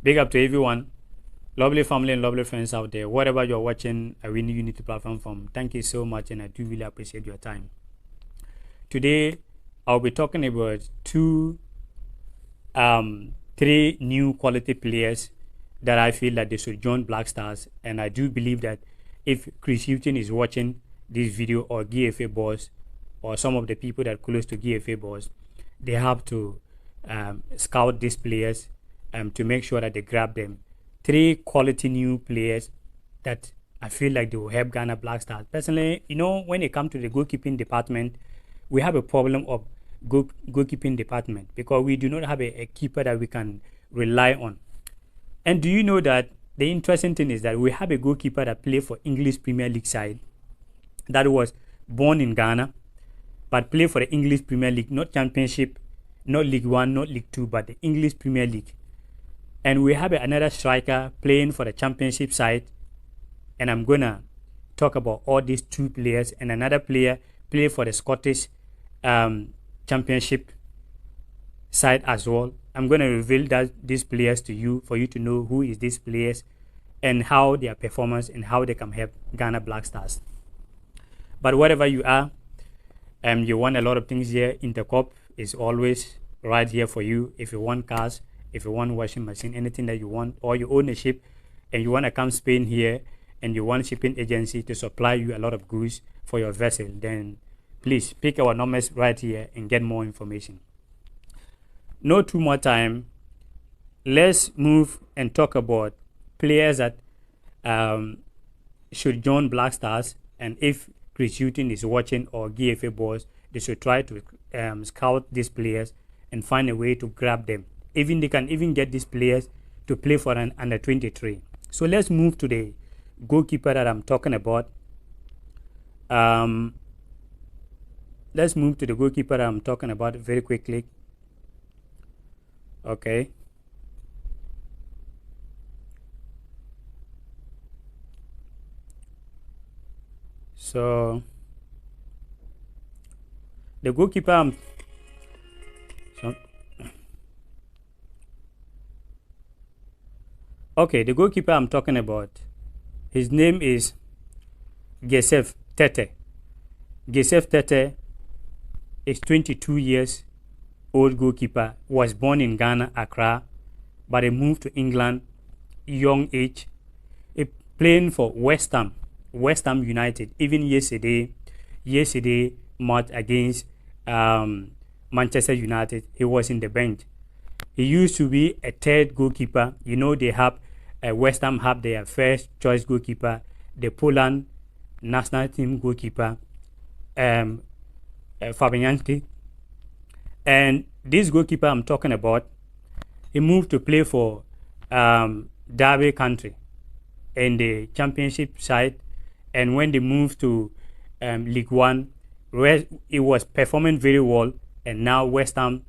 Big up to everyone, lovely family and lovely friends out there, whatever you're watching Awini Unity platform from. Thank you so much, and I do really appreciate your time. Today, I'll be talking about three new quality players that I feel that they should join Black Stars, and I do believe that if Chris Houghton is watching this video, or GFA boss, or some of the people that are close to GFA boss, they have to scout these players to make sure that they grab them. Three quality new players that I feel like they will help Ghana Black Stars. Personally, when it comes to the goalkeeping department, we have a problem of goalkeeping department because we do not have a keeper that we can rely on. And do you know that the interesting thing is that we have a goalkeeper that played for English Premier League side that was born in Ghana, but played for the English Premier League, not Championship, not League One, not League Two, but the English Premier League. And we have another striker playing for the Championship side, and I'm gonna talk about all these two players. And another player played for the Scottish Championship side as well. I'm gonna reveal these players to you for you to know who is these players and how their performance and how they can help Ghana Black Stars. But whatever you are, you want a lot of things here. Intercop is always right here for you. If you want cars, if you want washing machine, anything that you want, or you own a ship and you want to come Spain here and you want shipping agency to supply you a lot of goods for your vessel, then please pick our numbers right here and get more information. No too much time. Let's move and talk about players that should join Black Stars, and if Chris Houghton is watching or GFA boss, they should try to scout these players and find a way to grab them. Even they can even get these players to play for an under 23. So let's move to the goalkeeper that I'm talking about. Let's move to the goalkeeper that I'm talking about very quickly. Okay. So the goalkeeper the goalkeeper I'm talking about, his name is Gesef Tete. Gesef Tete is 22 years old goalkeeper, was born in Ghana, Accra, but he moved to England young age. He playing for West Ham United. Even yesterday match against Manchester United, he was in the bench. He used to be a third goalkeeper. They have West Ham have their first choice goalkeeper, the Poland national team goalkeeper, Fabianski. And this goalkeeper I'm talking about, he moved to play for Derby country in the Championship side. And when they moved to League One, it was performing very well. And now West Ham,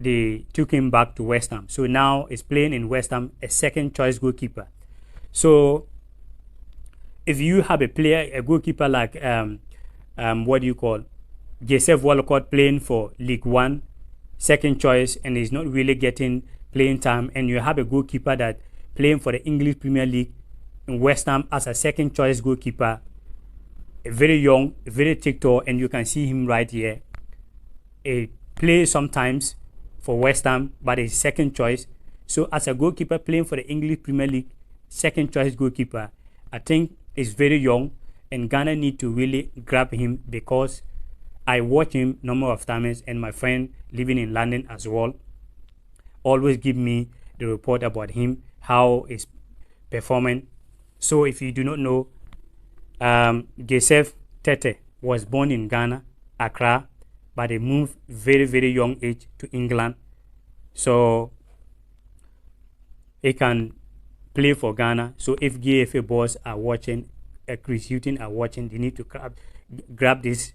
they took him back to West Ham. So now he's playing in West Ham, a second choice goalkeeper. So if you have a player, a goalkeeper like Joseph Walcott playing for League One, second choice, and he's not really getting playing time, and you have a goalkeeper that playing for the English Premier League in West Ham as a second choice goalkeeper, very young, very tall, and you can see him right here. He plays sometimes for West Ham, but he's second choice. So as a goalkeeper playing for the English Premier League, second choice goalkeeper, I think is very young, and Ghana need to really grab him because I watch him a number of times, and my friend living in London as well always give me the report about him, how he's performing. So if you do not know, Joseph Tete was born in Ghana, Accra, but he moved very, very young age to England. So he can play for Ghana. So if GFA boys are watching, Chris Houghton are watching, they need to grab this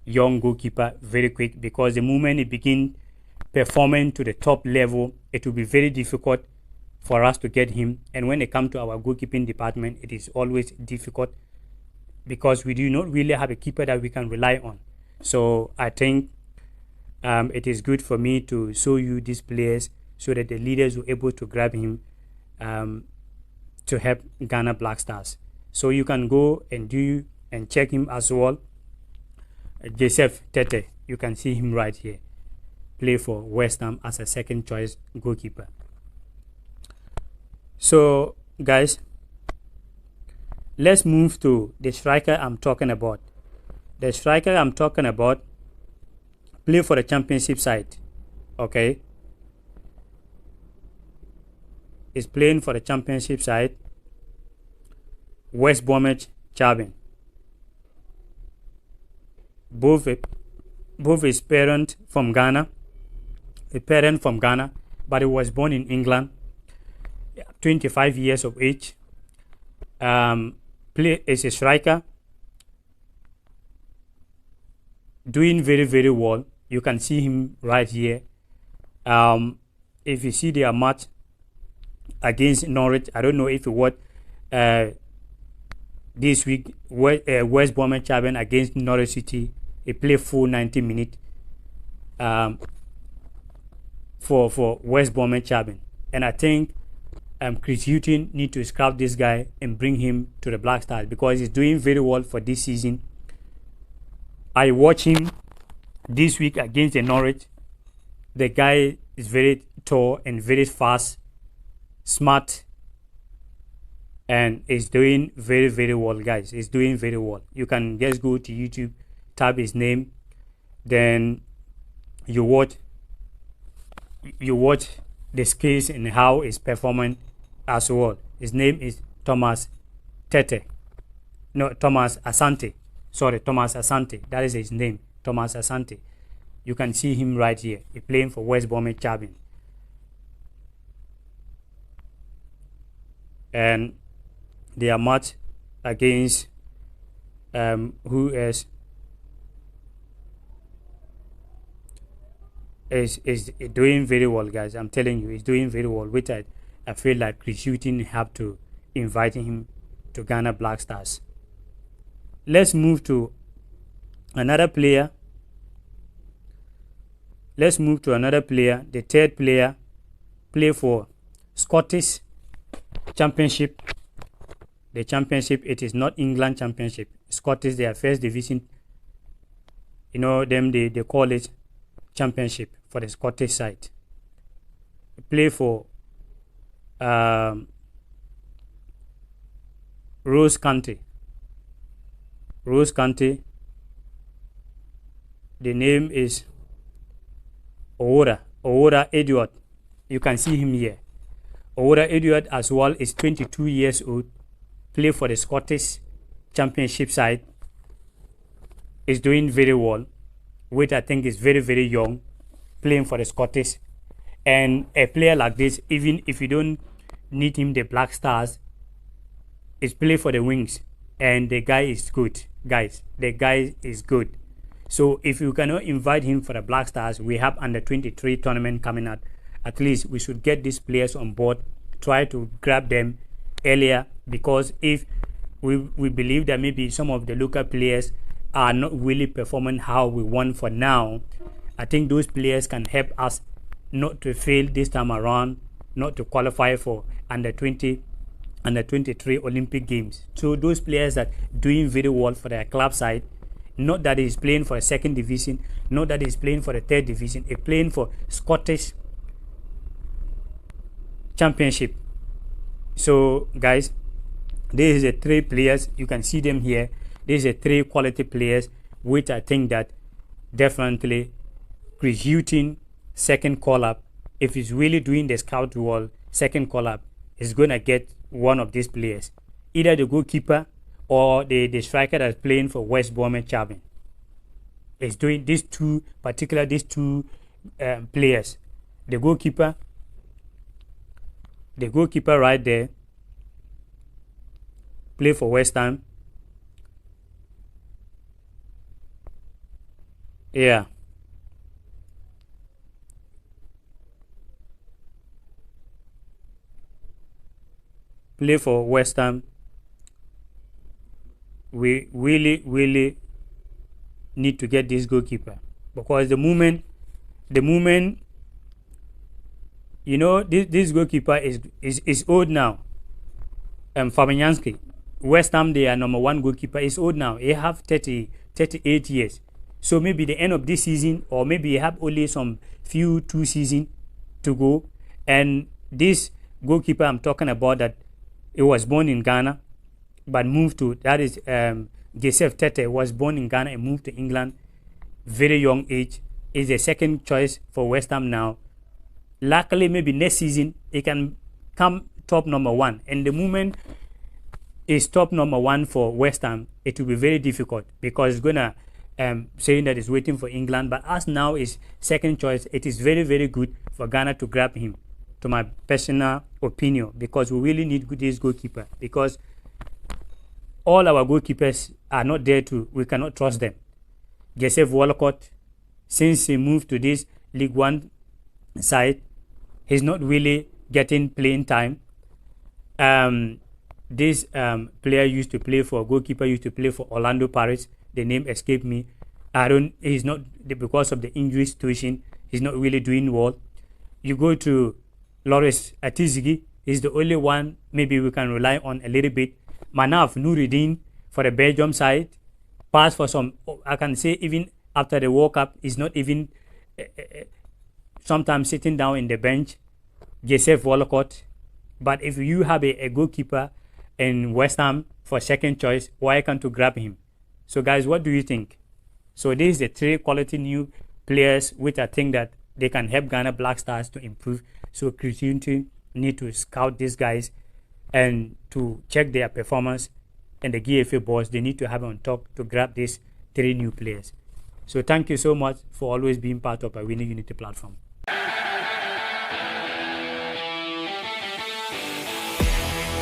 young goalkeeper very quick, because the moment he begin performing to the top level, it will be very difficult for us to get him. And when it comes to our goalkeeping department, it is always difficult because we do not really have a keeper that we can rely on. So I think it is good for me to show you these players so that the leaders were able to grab him to help Ghana Black Stars. So you can go and do and check him as well. Joseph Tete, you can see him right here, play for West Ham as a second choice goalkeeper. So guys, let's move to the striker I'm talking about. The striker I'm talking about play for the championship side. Okay, is playing for the championship side, West Bromwich Albion. Both his parent from Ghana, but he was born in England. 25 years of age. Play as a striker, doing very, very well. You can see him right here. If you see their match against Norwich, I don't know if it was this week, West Bromwich Albion against Norwich City. He played full 90 minutes for West Bromwich Albion, and I think Chris Hughton need to scrap this guy and bring him to the Black Stars because he's doing very well for this season. I watch him this week against the Norwich. The guy is very tall and very fast, smart, and is doing very, very well, guys. He's doing very well. You can just go to YouTube, type his name, then you watch the skills and how he's performing as well. His name is Thomas Asante. Sorry, Thomas Asante. That is his name, Thomas Asante. You can see him right here. He's playing for West Bromwich Albion. And their match against who is doing very well, guys. I'm telling you, he's doing very well. Which I feel like Chris Hughton have to invite him to Ghana Black Stars. Let's move to another player. The third player play for Scottish Championship. The championship, it is not England Championship. Scottish, their first division. You know them, they call it Championship for the Scottish side. Play for Rose County. The name is Owora Edward. You can see him here. Owora Edward as well is 22 years old. Play for the Scottish Championship side. Is doing very well. Which I think is very, very young, playing for the Scottish. And a player like this, even if you don't need him the Black Stars, is play for the Wings. And the guy is good, guys. The guy is good. So if you cannot invite him for the Black Stars, we have under 23 tournament coming out. At least we should get these players on board, try to grab them earlier, because if we believe that maybe some of the local players are not really performing how we want for now, I think those players can help us not to fail this time around, not to qualify for under 20, under 23 Olympic Games. So those players that doing very well for their club side, not that he's playing for a second division, not that he's playing for the third division, he's playing for Scottish Championship. So guys, this is the three players, you can see them here. These are three quality players, which I think that definitely Chris Hughton, second call-up, if he's really doing the scout wall, second call-up, is going to get one of these players. Either the goalkeeper or the striker that's playing for West Bromwich Albion. Is doing these two players. The goalkeeper right there, play for West Ham. Yeah. Play for West Ham. We really need to get this goalkeeper, because the moment You know, this goalkeeper is old now. Fabianski, West Ham, they are number one goalkeeper. Is old now. He have 38 years. So maybe the end of this season, or maybe he have only some two seasons to go. And this goalkeeper I'm talking about, that he was born in Ghana, but moved to, that is Joseph Tete, was born in Ghana and moved to England very young age. Is a second choice for West Ham now. Luckily, maybe next season he can come top number one. And the moment is top number one for West Ham, it will be very difficult, because it's gonna saying that it's waiting for England. But as now is second choice, it is very, very good for Ghana to grab him, to my personal opinion, because we really need this goalkeeper, because all our goalkeepers are not there to, we cannot trust them. Joseph Walcott, since he moved to this League One side, he's not really getting playing time. This player used to play for, goalkeeper used to play for Orlando Pirates. The name escaped me. He's not, because of the injury situation, he's not really doing well. You go to Loris Atizigi, he's the only one maybe we can rely on a little bit. Manaf Nuruddin for the Belgium side, passed for some, I can say even after the World Cup, is not even sometimes sitting down in the bench. Joseph Walcott. But if you have a goalkeeper in West Ham for second choice, why can't you grab him? So guys, what do you think? So this is the three quality new players which I think that they can help Ghana Black Stars to improve. So Christianity need to scout these guys and to check their performance, and the GFA boss, they need to have on top to grab these three new players. So thank you so much for always being part of Awini Unity platform.